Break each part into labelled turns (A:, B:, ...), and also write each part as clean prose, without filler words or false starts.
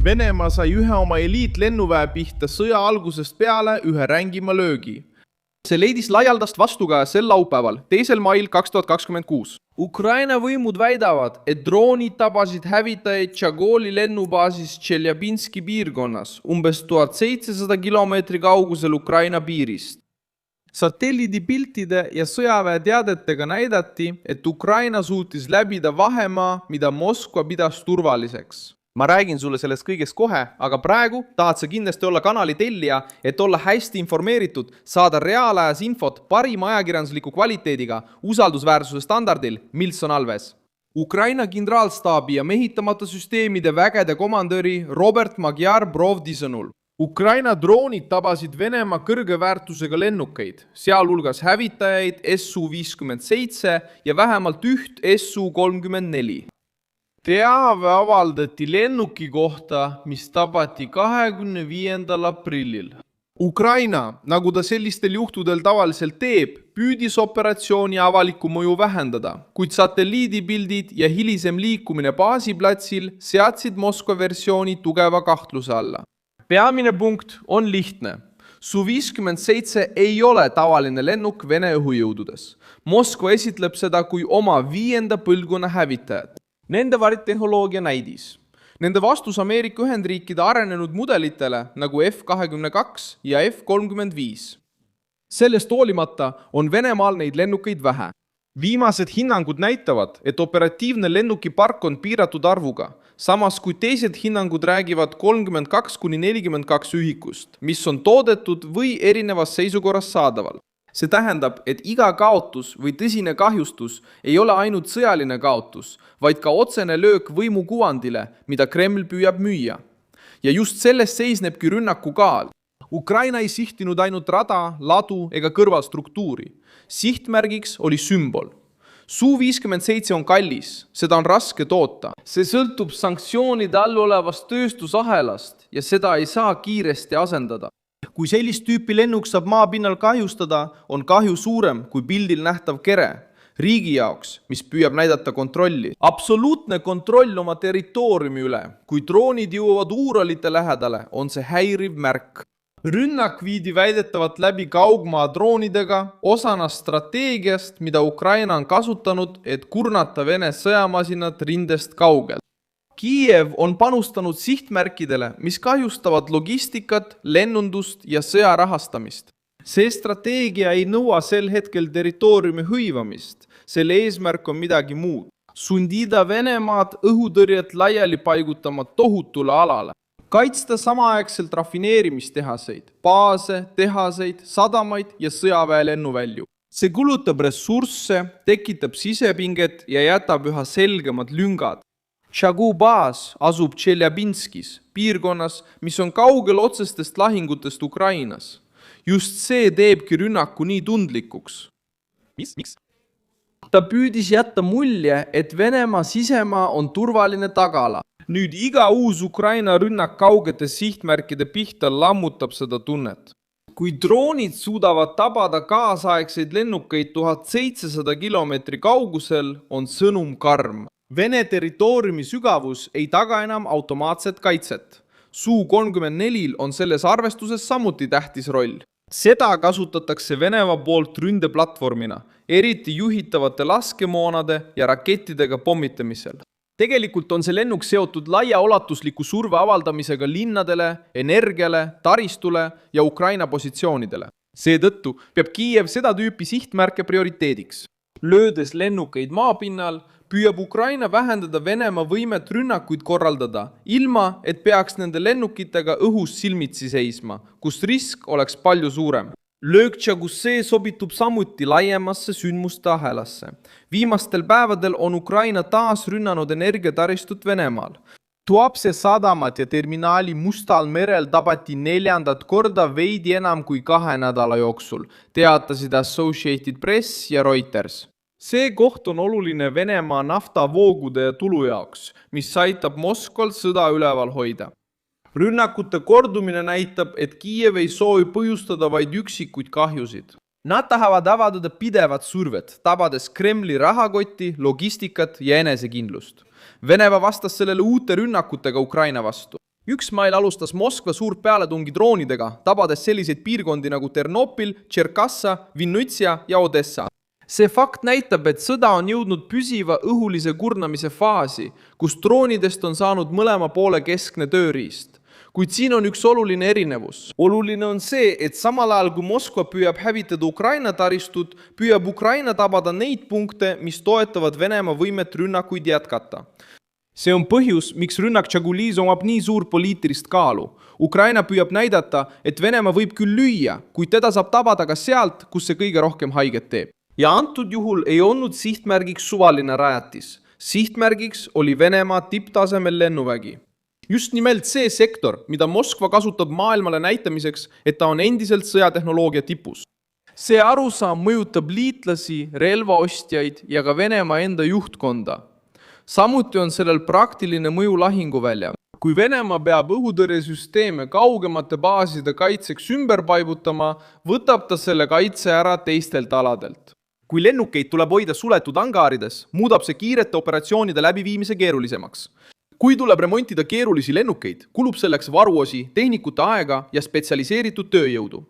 A: Venemaa sai ühe oma eliitlennuväe pihta sõja algusest peale ühe rängima löögi.
B: See leidis laialdast vastukaja sel laupäeval, 2. mail 2026.
C: Ukraina võimud väidavad, et droonid tabasid hävitajaid Tšagoli lennubaasis Tšeljabinski piirkonnas, umbes 1700 kilomeetri kaugusel Ukraina piirist. Satelliidipiltide ja sõjaväe teadetega näidati, et Ukraina suutis läbida vahemaa, mida Moskva pidas turvaliseks.
B: Ma räägin sulle sellest kõigest kohe, aga praegu tahad sa kindlasti olla kanali tellija, et olla hästi informeeritud, saada reaalajas infot parima ajakirjandusliku kvaliteediga, usaldusväärsuse standardil Milson Alves.
C: Ukraina kindralstaabi ja mehitamata süsteemide vägede komandöri Robert Magyar-Brovdi sõnul.
A: Ukraina droonid tabasid Venemaa kõrge väärtusega lennukeid, sealhulgas hävitajaid Su-57 ja vähemalt üht Su-34. Teave avaldati lennuki kohta, mis tabati 25. aprillil. Ukraina, nagu ta sellistel juhtudel tavaliselt teeb, püüdis operatsiooni avalikku mõju vähendada, kuid satelliidipildid ja hilisem liikumine baasiplatsil seadsid Moskva versiooni tugeva kahtluse alla.
C: Peamine punkt on lihtne. Su-57 ei ole tavaline lennuk Vene õhujõududes. Moskva esitleb seda kui oma 5. põlvkonna hävitajat.
B: Nende varittehnoloogia näidis. Nende vastus Ameerika Ühendriikide arenenud mudelitele nagu F-22 ja F-35. Sellest hoolimata on Venemaal neid lennukeid vähe. Viimased hinnangud näitavad, et operatiivne lennukipark on piiratud arvuga, samas kui teised hinnangud räägivad 32–42 ühikust, mis on toodetud või erinevas seisukorras saadaval. See tähendab, et iga kaotus või tõsine kahjustus ei ole ainult sõjaline kaotus, vaid ka otsene löök võimu kuvandile, mida Kreml püüab müüa. Ja just selles seisnebki rünnaku kaal. Ukraina ei sihtinud ainult rada, ladu ega kõrvalstruktuuri. Sihtmärgiks oli sümbol. Su-57 on kallis, seda on raske toota.
C: See sõltub sanktsioonide all olevast tööstusahelast ja seda ei saa kiiresti asendada.
B: Kui sellist tüüpi lennuk saab maapinnal kahjustada, on kahju suurem kui pildil nähtav kere. Riigi jaoks, mis püüab näidata kontrolli.
C: Absoluutne kontroll oma territooriumi üle. Kui droonid jõuavad Uuralite lähedale, on see häiriv märk.
A: Rünnak viidi väidetavalt läbi kaugmaa droonidega, osana strateegiast, mida Ukraina on kasutanud, et kurnata Vene sõjamasinat rindest kaugel.
C: Kiiev on panustanud sihtmärkidele, mis kahjustavad logistikat, lennundust ja sõja rahastamist. See strateegia ei nõua sel hetkel territooriumi hõivamist. Selle eesmärk on midagi muud. Sundida Venemaad õhutõrjet laiali paigutama tohutule alale. Kaitsta samaaegselt rafineerimistehaseid, baase, tehaseid, sadamaid ja sõjaväe lennuvälju. See kulutab ressursse, tekitab sisepinget ja jätab üha selgemad lüngad. Tšagu baas asub Tšeljabinskis, piirkonnas, mis on kaugel otsestest lahingutest Ukrainas. Just see teebki rünnaku nii tundlikuks.
B: Miks?
C: Ta püüdis jätta mulje, et Venemaa sisemaa on turvaline tagala.
A: Nüüd iga uus Ukraina rünnak kaugete sihtmärkide pihta lammutab seda tunnet.
C: Kui droonid suudavad tabada kaasaegseid lennukeid 1700 kilomeetri kaugusel, on sõnum karm.
B: Vene territooriumi sügavus ei taga enam automaatset kaitset. Su-34 on selles arvestuses samuti tähtis roll. Seda kasutatakse Venemaa poolt ründeplatvormina, eriti juhitavate laskemoonade ja rakettidega pommitamisel. Tegelikult on see lennuk seotud laiaulatusliku surve avaldamisega linnadele, energiale, taristule ja Ukraina positsioonidele. Seetõttu peab Kiiev seda tüüpi sihtmärke prioriteediks.
C: Löödes lennukeid maapinnal, püüab Ukraina vähendada Venemaa võimet rünnakuid korraldada, ilma et peaks nende lennukitega õhus silmitsi seisma, kus risk oleks palju suurem. Löök Tšagusse sobitub samuti laiemasse sündmuste ahelasse. Viimastel päevadel on Ukraina taas rünnanud energiataristut Venemaal. Tuapse sadamat ja terminaali Mustal merel tabati 4. korda veidi enam kui 2 nädala jooksul, teatasid Associated Press ja Reuters. See koht on oluline Venemaa naftavoogude ja tulu jaoks, mis aitab Moskval sõda üleval hoida. Rünnakute kordumine näitab, et Kiiev ei soovi põhjustada vaid üksikuid kahjusid. Nad tahavad avaldada pidevat survet, tabades Kremli rahakotti, logistikat ja enesekindlust. Venemaa vastas sellele uute rünnakutega Ukraina vastu.
B: 1. mail alustas Moskva suurt pealetungi droonidega, tabades selliseid piirkondi nagu Ternopil, Tšerkassa, Vinnutsia ja Odessa. See fakt näitab, et sõda on jõudnud püsiva õhulise kurnamise faasi, kus droonidest on saanud mõlema poole keskne tööriist. Kuid siin on üks oluline erinevus. Oluline on see, et samal ajal kui Moskva püüab hävitada Ukraina taristut, püüab Ukraina tabada neid punkte, mis toetavad Venemaa võimet rünnakuid jätkata. See on põhjus, miks rünnak Tšagulis omab nii suur poliitilist kaalu. Ukraina püüab näidata, et Venemaa võib küll lüüa, kuid teda saab tabada ka sealt, kus see kõige rohkem haiget teeb. Ja antud juhul ei olnud sihtmärgiks suvaline rajatis. Sihtmärgiks oli Venemaa tipptasemel lennuvägi. Just nimelt see sektor, mida Moskva kasutab maailmale näitamiseks, et ta on endiselt sõjatehnoloogia tipus. See arusaam mõjutab liitlasi, relvaostjaid ja ka Venemaa enda juhtkonda. Samuti on sellel praktiline mõju lahinguvälja. Kui Venemaa peab õhutõrjesüsteeme kaugemate baaside kaitseks ümber paibutama, võtab ta selle kaitse ära teistelt aladelt. Kui lennukeid tuleb hoida suletud angaarides, muudab see kiirete operatsioonide läbiviimise keerulisemaks. Kui tuleb remontida keerulisi lennukeid, kulub selleks varuosi, tehnikute aega ja spetsialiseeritud tööjõudu.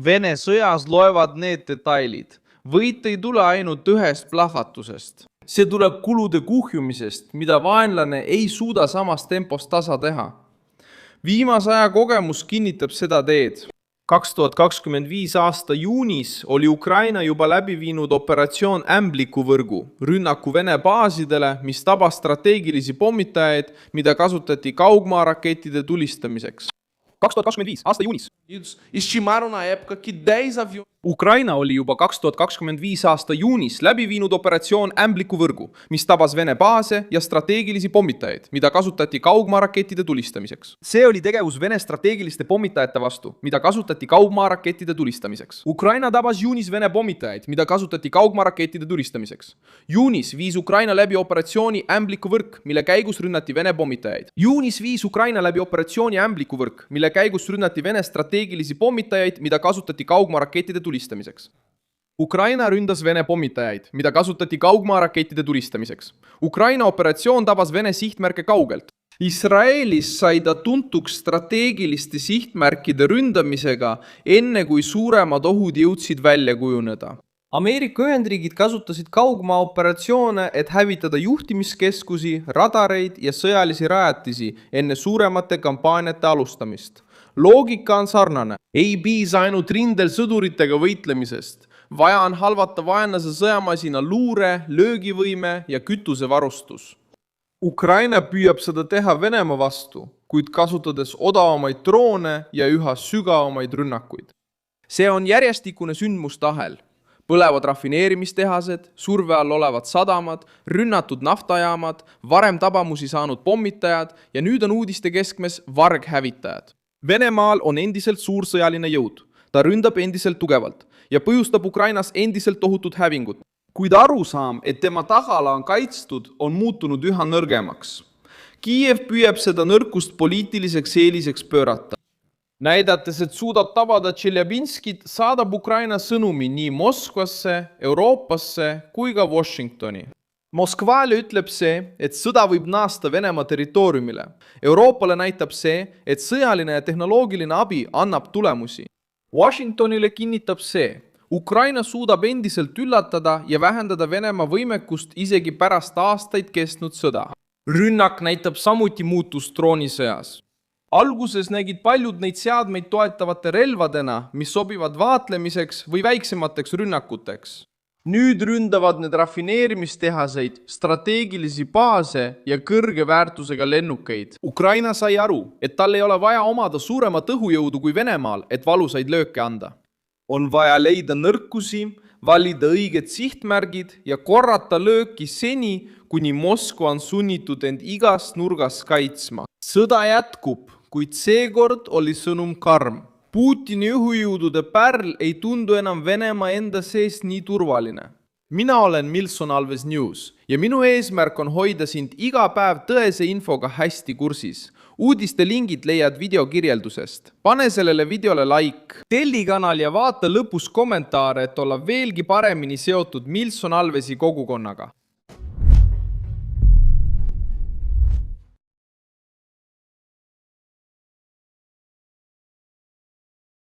B: Vene sõjas loevad need detailid. Võit ei tule ainult ühest plahvatusest. See tuleb kulude kuhjumisest, mida vaenlane ei suuda samas tempos tasa teha. Viimase aja kogemus kinnitab seda teed. 2025 aasta juunis oli Ukraina juba läbi viinud operatsioon Ämblikuvõrgu, rünnaku Vene baasidele, mis tabas strateegilisi pommitajaid, mida kasutati kaugmaarakettide tulistamiseks. 2025 aasta juunis. Ukraina oli juba 2025 aasta juunis läbi viinud operatsioon Ämblikuvõrgu, mis tabas Vene baase ja strateegilisi pommitajaid, mida kasutati kaugmaarakettide tulistamiseks. See oli tegevus Vene strateegiliste pommitajate vastu, mida kasutati kaugmaarakettide tulistamiseks. Ukraina tabas juunis Vene pommitajaid, mida kasutati kaugmaarakettide tulistamiseks. Juunis viis Ukraina läbi operatsiooni Ämblikuvõrk, mille käigus rünnati Vene pommitajaid. Juunis viis Ukraina läbi operatsiooni Ämblikuvõrk, mille käigus rünnati Vene strateegilisi pommitajaid, mida kasutati kaugmaarakettide tulistamiseks. Ukraina ründas Vene pommitajaid, mida kasutati kaugmaarakettide tulistamiseks. Ukraina operatsioon tabas Vene sihtmärke kaugelt. Israelis sai ta tuntuks strateegiliste sihtmärkide ründamisega, enne kui suuremad ohud jõudsid välja kujuneda. Ameerika Ühendriigid kasutasid kaugmaa operatsioone, et hävitada juhtimiskeskusi, radareid ja sõjalisi rajatisi enne suuremate kampaaniate alustamist. Loogika on sarnane. Ei piisa ainult rindel sõduritega võitlemisest. Vaja on halvata vaenlase sõjamasina luure, löögivõime ja kütusevarustus. Ukraina püüab seda teha Venemaa vastu, kuid kasutades odavamaid droone ja üha sügavamaid rünnakuid. See on järjestikune sündmustahel. Põlevad rafineerimistehased, surve all olevad sadamad, rünnatud naftajaamad, varem tabamusi saanud pommitajad ja nüüd on uudiste keskmes varghävitajad. Venemaal on endiselt suur sõjaline jõud. Ta ründab endiselt tugevalt ja põhjustab Ukrainas endiselt tohutut hävingut. Kuid arusaam, et tema tagala on kaitstud, on muutunud üha nõrgemaks. Kiiev püüab seda nõrkust poliitiliseks eeliseks pöörata. Näidates, et suudab tabada Tšeljabinskit, saadab Ukraina sõnumi nii Moskvasse, Euroopasse kui ka Washingtoni. Moskvale ütleb see, et sõda võib naasta Venemaa territooriumile. Euroopale näitab see, et sõjaline ja tehnoloogiline abi annab tulemusi. Washingtonile kinnitab see, Ukraina suudab endiselt üllatada ja vähendada Venemaa võimekust isegi pärast aastaid kestnud sõda. Rünnak näitab samuti muutust droonisõjas. Alguses nägid paljud neid seadmeid toetavate relvadena, mis sobivad vaatlemiseks või väiksemateks rünnakuteks. Nüüd ründavad need rafineerimistehaseid, strateegilisi baase ja kõrge väärtusega lennukeid. Ukraina sai aru, et tal ei ole vaja omada suuremat õhujõudu kui Venemaal, et valusaid lööke anda. On vaja leida nõrkusi, valida õiged sihtmärgid ja korrata lööki seni, kuni Moskva on sunnitud end igast nurgast kaitsma. Sõda jätkub, kuid seekord oli sõnum karm. Putini õhujõudude pärl ei tundu enam Venemaa enda sees nii turvaline. Mina olen Milson Alves News ja minu eesmärk on hoida sind iga päev tõese infoga hästi kursis. Uudiste lingid leiad video kirjeldusest. Pane sellele videole like. Telli kanal ja vaata lõpus kommentaare, et olla veelgi paremini seotud Milson Alvesi kogukonnaga.